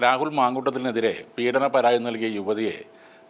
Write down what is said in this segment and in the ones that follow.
രാഹുൽ മാങ്കൂട്ടത്തിനെതിരെ പീഡന പരാതി നൽകിയ യുവതിയെ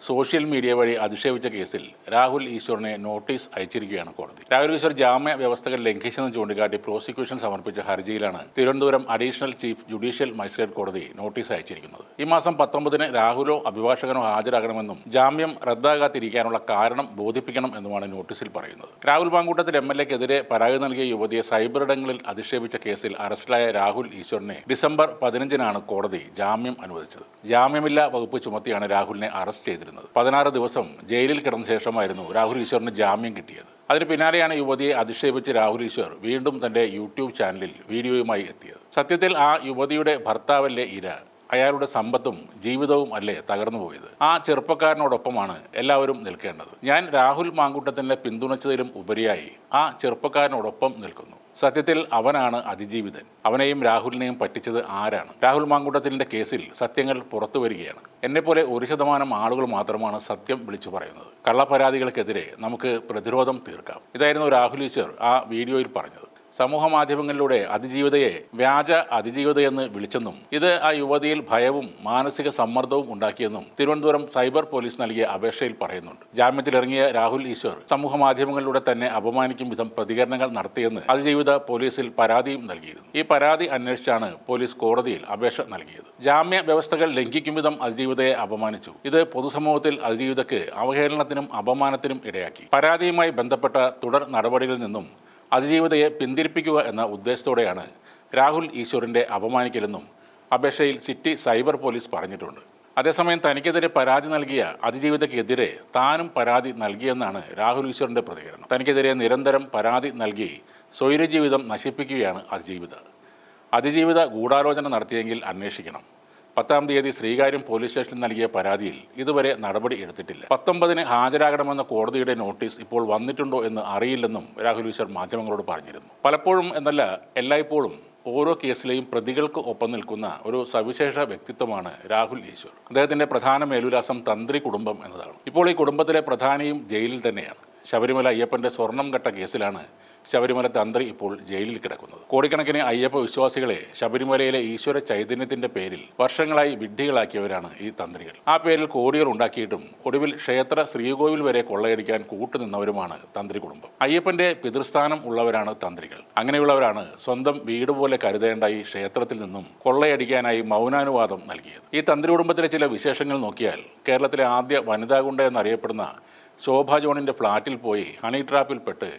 സോഷ്യൽ മീഡിയ വഴി അധിക്ഷേപിച്ച കേസിൽ രാഹുൽ ഈശ്വറിനെ നോട്ടീസ് അയച്ചിരിക്കുകയാണ് കോടതി. രാഹുൽ ഈശ്വർ ജാമ്യ വ്യവസ്ഥകൾ ലംഘിച്ചെന്ന് ചൂണ്ടിക്കാട്ടി പ്രോസിക്യൂഷൻ സമർപ്പിച്ച ഹർജിയിലാണ് Thiruvananthapuram additional chief judicial magistrate കോടതി നോട്ടീസ് അയച്ചിരിക്കുന്നത്. ഈ മാസം 19-ന് രാഹുലോ അഭിഭാഷകനോ ഹാജരാകണമെന്നും ജാമ്യം റദ്ദാകാതിരിക്കാനുള്ള കാരണം ബോധിപ്പിക്കണം എന്നുമാണ് നോട്ടീസിൽ പറയുന്നത്. രാഹുൽ മാങ്കൂട്ടത്തിൽ MLA-ക്കെതിരെ പരാതി നൽകിയ യുവതിയെ സൈബറിടങ്ങളിൽ അധിക്ഷേപിച്ച കേസിൽ അറസ്റ്റിലായ രാഹുൽ ഈശ്വറിനെ ഡിസംബർ 15-നാണ് കോടതി ജാമ്യം അനുവദിച്ചത്. ജാമ്യമില്ലാ വകുപ്പ് ചുമത്തിയാണ് രാഹുലിനെ അറസ്റ്റ് ചെയ്തിരുന്നത്. 16 ദിവസം ജയിലിൽ കിടന്ന ശേഷമായിരുന്നു രാഹുൽ ഈശ്വറിന് ജാമ്യം കിട്ടിയത്. അതിന് പിന്നാലെയാണ് യുവതിയെ അധിക്ഷേപിച്ച് രാഹുൽ ഈശ്വർ വീണ്ടും തന്റെ യൂട്യൂബ് ചാനലിൽ വീഡിയോയുമായി എത്തിയത്. സത്യത്തിൽ ആ യുവതിയുടെ ഭർത്താവല്ലേ ഇര, അയാളുടെ സമ്പത്തും ജീവിതവും അല്ലേ തകർന്നു പോയത്? ആ ചെറുപ്പക്കാരനോടൊപ്പമാണ് എല്ലാവരും നിൽക്കേണ്ടത്. ഞാൻ രാഹുൽ മാങ്കൂട്ടത്തിനെ പിന്തുണച്ചതിലും ഉപരിയായി ആ ചെറുപ്പക്കാരനോടൊപ്പം നിൽക്കുന്നു. സത്യത്തിൽ അവനാണ് അതിജീവിതൻ. അവനെയും രാഹുലിനെയും പറ്റിച്ചത് ആരാണ്? രാഹുൽ മാങ്കൂട്ടത്തിൻ്റെ കേസിൽ സത്യങ്ങൾ പുറത്തു വരികയാണ്. എന്നെപ്പോലെ 1% ആളുകൾ മാത്രമാണ് സത്യം വിളിച്ചു പറയുന്നത്. കള്ളപ്പരാതികൾക്കെതിരെ നമുക്ക് പ്രതിരോധം തീർക്കാം. ഇതായിരുന്നു രാഹുൽ ഈശ്വർ ആ വീഡിയോയിൽ പറഞ്ഞത്. സമൂഹ മാധ്യമങ്ങളിലൂടെ അതിജീവിതയെ വ്യാജ അതിജീവിതയെന്ന് വിളിച്ചെന്നും ഇത് ആ യുവതിയിൽ ഭയവും മാനസിക സമ്മർദ്ദവും ഉണ്ടാക്കിയെന്നും തിരുവനന്തപുരം സൈബർ പോലീസ് നൽകിയ അപേക്ഷയിൽ പറയുന്നുണ്ട്. ജാമ്യത്തിലിറങ്ങിയ രാഹുൽ ഈശ്വർ സമൂഹ മാധ്യമങ്ങളിലൂടെ തന്നെ അപമാനിക്കും വിധം പ്രതികരണങ്ങൾ നടത്തിയെന്ന് അതിജീവിത പോലീസിൽ പരാതിയും നൽകിയിരുന്നു. ഈ പരാതി അന്വേഷിച്ചാണ് പോലീസ് കോടതിയിൽ അപേക്ഷ നൽകിയത്. ജാമ്യ വ്യവസ്ഥകൾ ലംഘിക്കും വിധം അതിജീവിതയെ അപമാനിച്ചു. ഇത് പൊതുസമൂഹത്തിൽ അതിജീവിതയ്ക്ക് അവഹേളനത്തിനും അപമാനത്തിനും ഇടയാക്കി. പരാതിയുമായി ബന്ധപ്പെട്ട തുടർ നടപടികളിൽ നിന്നും അതിജീവിതയെ പിന്തിരിപ്പിക്കുക എന്ന ഉദ്ദേശത്തോടെയാണ് രാഹുൽ ഈശ്വറിൻ്റെ അപമാനിക്കലെന്നും അപേക്ഷയിൽ സിറ്റി സൈബർ പോലീസ് പറഞ്ഞിട്ടുണ്ട്. അതേസമയം തനിക്കെതിരെ പരാതി നൽകിയ അതിജീവിതയ്ക്കെതിരെ താനും പരാതി നൽകിയെന്നാണ് രാഹുൽ ഈശ്വറിൻ്റെ പ്രതികരണം. തനിക്കെതിരെ നിരന്തരം പരാതി നൽകി സ്വൈരജീവിതം നശിപ്പിക്കുകയാണ് അതിജീവിത ഗൂഢാലോചന നടത്തിയെങ്കിൽ അന്വേഷിക്കണം. 10-ാം തീയതി ശ്രീകാര്യം പോലീസ് സ്റ്റേഷനിൽ നൽകിയ പരാതിയിൽ ഇതുവരെ നടപടി എടുത്തിട്ടില്ല. 19-ന് ഹാജരാകണമെന്ന കോടതിയുടെ നോട്ടീസ് ഇപ്പോൾ വന്നിട്ടുണ്ടോ എന്ന് അറിയില്ലെന്നും രാഹുൽ ഈശ്വർ മാധ്യമങ്ങളോട് പറഞ്ഞിരുന്നു. പലപ്പോഴും എന്നല്ല എല്ലായ്പ്പോഴും ഓരോ കേസിലെയും പ്രതികൾക്ക് ഒപ്പം നിൽക്കുന്ന ഒരു സവിശേഷ വ്യക്തിത്വമാണ് രാഹുൽ ഈശ്വർ. അദ്ദേഹത്തിൻ്റെ പ്രധാന മേലുല്ലാസം തന്ത്രി കുടുംബം എന്നതാണ്. ഇപ്പോൾ ഈ കുടുംബത്തിലെ പ്രധാനിയും ജയിലിൽ തന്നെയാണ്. ശബരിമല അയ്യപ്പൻ്റെ സ്വർണം കെട്ട കേസിലാണ് ശബരിമല തന്ത്രി ഇപ്പോൾ ജയിലിൽ കിടക്കുന്നത്. കോടിക്കണക്കിന് അയ്യപ്പ വിശ്വാസികളെ ശബരിമലയിലെ ഈശ്വര ചൈതന്യത്തിന്റെ പേരിൽ വർഷങ്ങളായി വിഡ്ഢികളാക്കിയവരാണ് ഈ തന്ത്രികൾ. ആ പേരിൽ കോടികൾ ഉണ്ടാക്കിയിട്ടും ഒടുവിൽ ക്ഷേത്ര ശ്രീകോവിൽ വരെ കൊള്ളയടിക്കാൻ കൂട്ടുനിന്നവരുമാണ് തന്ത്രി കുടുംബം. അയ്യപ്പന്റെ പിതൃസ്ഥാനം ഉള്ളവരാണ് തന്ത്രികൾ. അങ്ങനെയുള്ളവരാണ് സ്വന്തം വീട് പോലെ കരുതേണ്ട ഈ ക്ഷേത്രത്തിൽ നിന്നും കൊള്ളയടിക്കാനായി മൗനാനുവാദം നൽകിയത്. ഈ തന്ത്രി കുടുംബത്തിലെ ചില വിശേഷങ്ങൾ നോക്കിയാൽ കേരളത്തിലെ ആദ്യ വനിതാ ഗുണ്ട എന്നറിയപ്പെടുന്ന ശോഭ ജോണിന്റെ ഫ്ളാറ്റിൽ പോയി ഹണി ട്രാപ്പിൽപ്പെട്ട്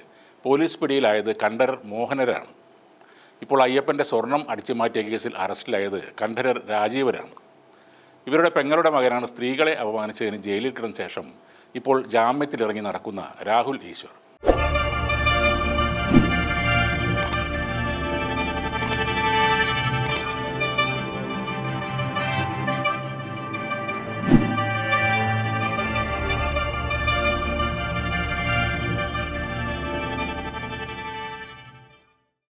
പോലീസ് പിടിയിലായത് കണ്ഠരർ മോഹനരാണ്. ഇപ്പോൾ അയ്യപ്പൻ്റെ സ്വർണം അടിച്ചുമാറ്റിയ കേസിൽ അറസ്റ്റിലായത് കണ്ഠരർ രാജീവരാണ്. ഇവരുടെ പെങ്ങളുടെ മകനാണ് സ്ത്രീകളെ അപമാനിച്ചതിന് ജയിലിൽ കിടന്ന ശേഷം ഇപ്പോൾ ജാമ്യത്തിലിറങ്ങി നടക്കുന്ന രാഹുൽ ഈശ്വർ.